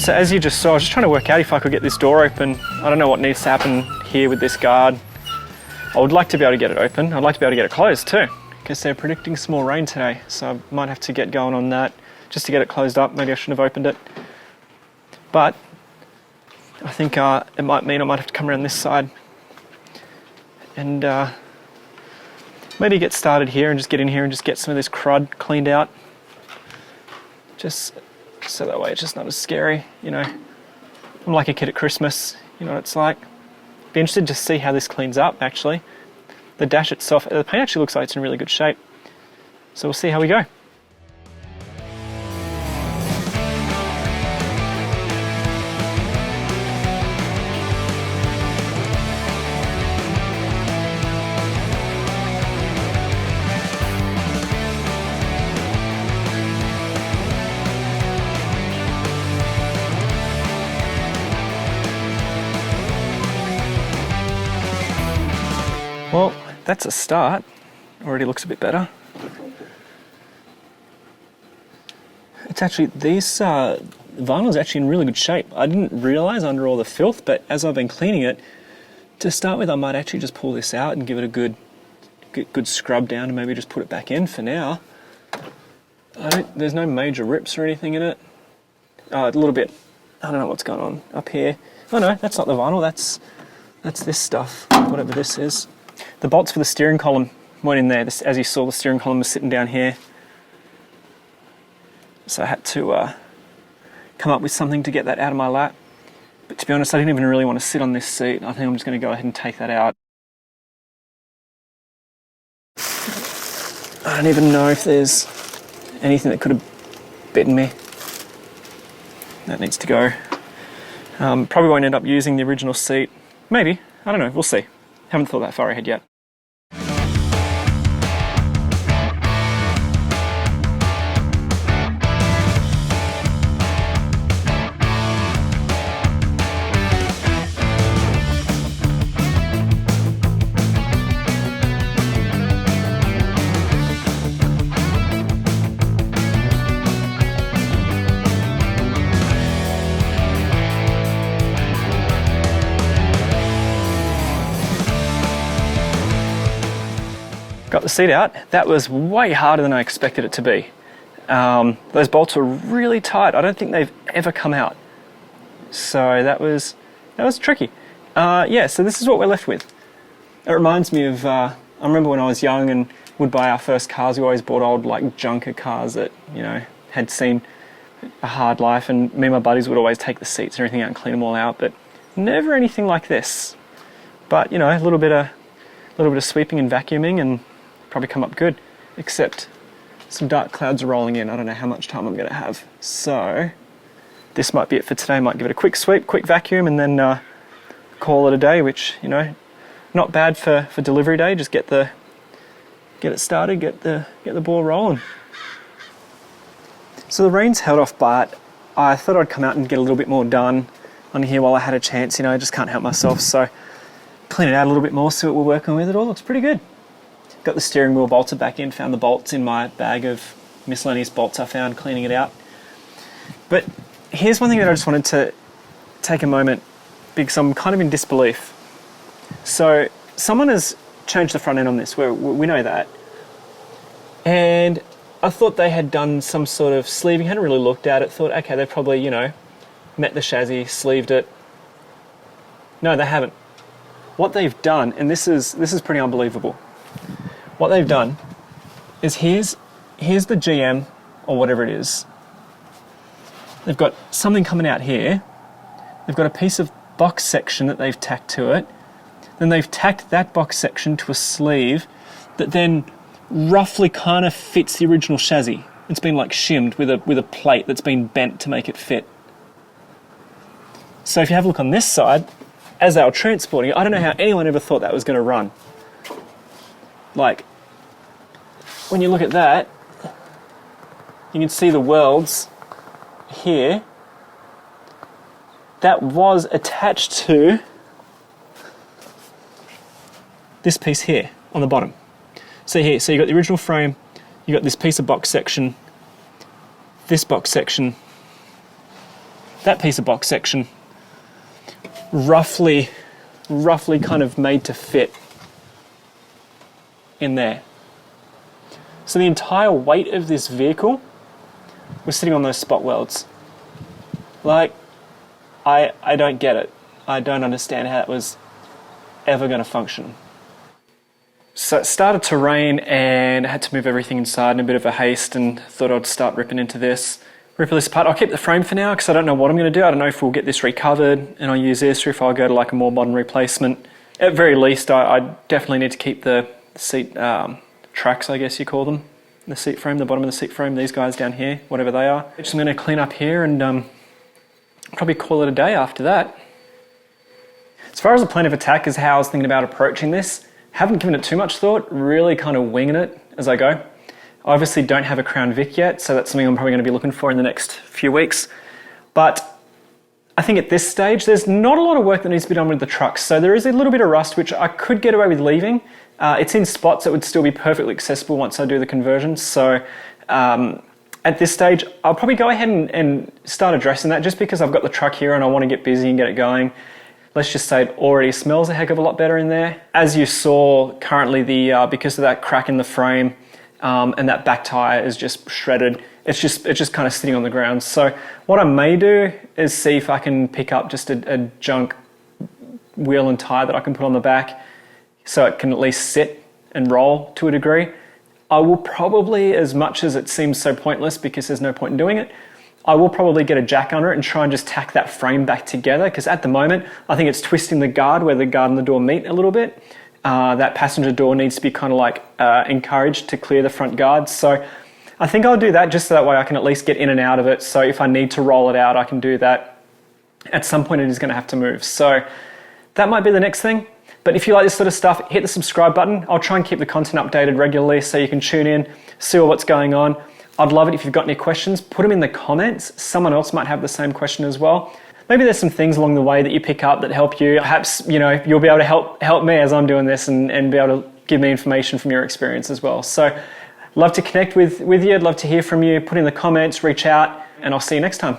So as you just saw, I was just trying to work out if I could get this door open. I don't know what needs to happen here with this guard. I would like to be able to get it open. I'd like to be able to get it closed too, because they're predicting small rain today. So I might have to get going on that just to get it closed up. Maybe I shouldn't have opened it. But I think it might mean I might have to come around this side and maybe get started here and just get in here and just get some of this crud cleaned out. Just so that way it's just not as scary, you know. I'm like a kid at Christmas, you know what it's like. Be interested to see how this cleans up actually. The dash itself, the paint actually looks like it's in really good shape. So we'll see how we go. Well, that's a start. Already looks a bit better. It's actually, these vinyl is actually in really good shape. I didn't realise under all the filth, but as I've been cleaning it, to start with I might actually just pull this out and give it a good scrub down and maybe just put it back in for now. There's no major rips or anything in it. A little bit, I don't know what's going on up here. Oh no, that's not the vinyl, that's this stuff, whatever this is. The bolts for the steering column weren't in there. As you saw, the steering column was sitting down here. So I had to come up with something to get that out of my lap. But to be honest, I didn't even really want to sit on this seat. I think I'm just going to go ahead and take that out. I don't even know if there's anything that could have bitten me. That needs to go. Probably won't end up using the original seat. Maybe. I don't know. We'll see. Haven't thought that far ahead yet. Got the seat out. That was way harder than I expected it to be. Those bolts were really tight. I don't think they've ever come out. So that was tricky. Yeah, so this is what we're left with. It reminds me of, I remember when I was young and would buy our first cars, we always bought old like junker cars that, you know, had seen a hard life, and me and my buddies would always take the seats and everything out and clean them all out, but never anything like this. But, you know, a little bit of sweeping and vacuuming and probably come up good, except some dark clouds are rolling in. I don't know how much time I'm going to have. So this might be it for today. I might give it a quick sweep, quick vacuum, and then call it a day, which, you know, not bad for delivery day. Just get it started, get the ball rolling. So the rain's held off, but I thought I'd come out and get a little bit more done on here while I had a chance. You know, I just can't help myself. So clean it out a little bit more, see what we're working with. It all looks pretty good. Got the steering wheel bolted back in, found the bolts in my bag of miscellaneous bolts I found cleaning it out. But here's one thing that I just wanted to take a moment, because I'm kind of in disbelief. So someone has changed the front end on this, we know that. And I thought they had done some sort of sleeving, hadn't really looked at it, thought, okay, they probably, you know, met the chassis, sleeved it. No, they haven't. What they've done, and this is pretty unbelievable. What they've done is here's the GM or whatever it is. They've got something coming out here. They've got a piece of box section that they've tacked to it. Then they've tacked that box section to a sleeve that then roughly kind of fits the original chassis. It's been like shimmed with a plate that's been bent to make it fit. So if you have a look on this side, as they were transporting it, I don't know how anyone ever thought that was going to run. Like, when you look at that, you can see the welds here. That was attached to this piece here on the bottom. So here, so you got the original frame, you got this piece of box section, this box section, that piece of box section roughly kind of made to fit in there. So the entire weight of this vehicle was sitting on those spot welds. Like, I don't get it. I don't understand how that was ever going to function. So it started to rain and I had to move everything inside in a bit of a haste, and thought I'd start ripping this apart. I'll keep the frame for now because I don't know what I'm going to do. I don't know if we'll get this recovered and I'll use this, or if I'll go to like a more modern replacement. At very least, I definitely need to keep the seat tracks, I guess you call them. The seat frame, the bottom of the seat frame, these guys down here, whatever they are. Just I'm going to clean up here and probably call it a day after that. As far as the plan of attack is how I was thinking about approaching this, haven't given it too much thought, really kind of winging it as I go. I obviously don't have a Crown Vic yet, so that's something I'm probably going to be looking for in the next few weeks. But I think at this stage, there's not a lot of work that needs to be done with the truck. So there is a little bit of rust, which I could get away with leaving. It's in spots that would still be perfectly accessible once I do the conversion. So at this stage, I'll probably go ahead and start addressing that, just because I've got the truck here and I want to get busy and get it going. Let's just say it already smells a heck of a lot better in there. As you saw, currently because of that crack in the frame and that back tire is just shredded. It's just kind of sitting on the ground. So what I may do is see if I can pick up just a junk wheel and tire that I can put on the back, so it can at least sit and roll to a degree. I will probably, as much as it seems so pointless because there's no point in doing it, I will probably get a jack under it and try and just tack that frame back together, because at the moment I think it's twisting the guard where the guard and the door meet a little bit. That passenger door needs to be kind of like encouraged to clear the front guard. So I think I'll do that just so that way I can at least get in and out of it. So if I need to roll it out, I can do that. At some point it is going to have to move. So that might be the next thing. But if you like this sort of stuff, hit the subscribe button. I'll try and keep the content updated regularly so you can tune in, see what's going on. I'd love it if you've got any questions, put them in the comments. Someone else might have the same question as well. Maybe there's some things along the way that you pick up that help you. Perhaps, you'll be able to help me as I'm doing this and be able to give me information from your experience as well. So love to connect with you. I'd love to hear from you. Put in the comments, reach out, and I'll see you next time.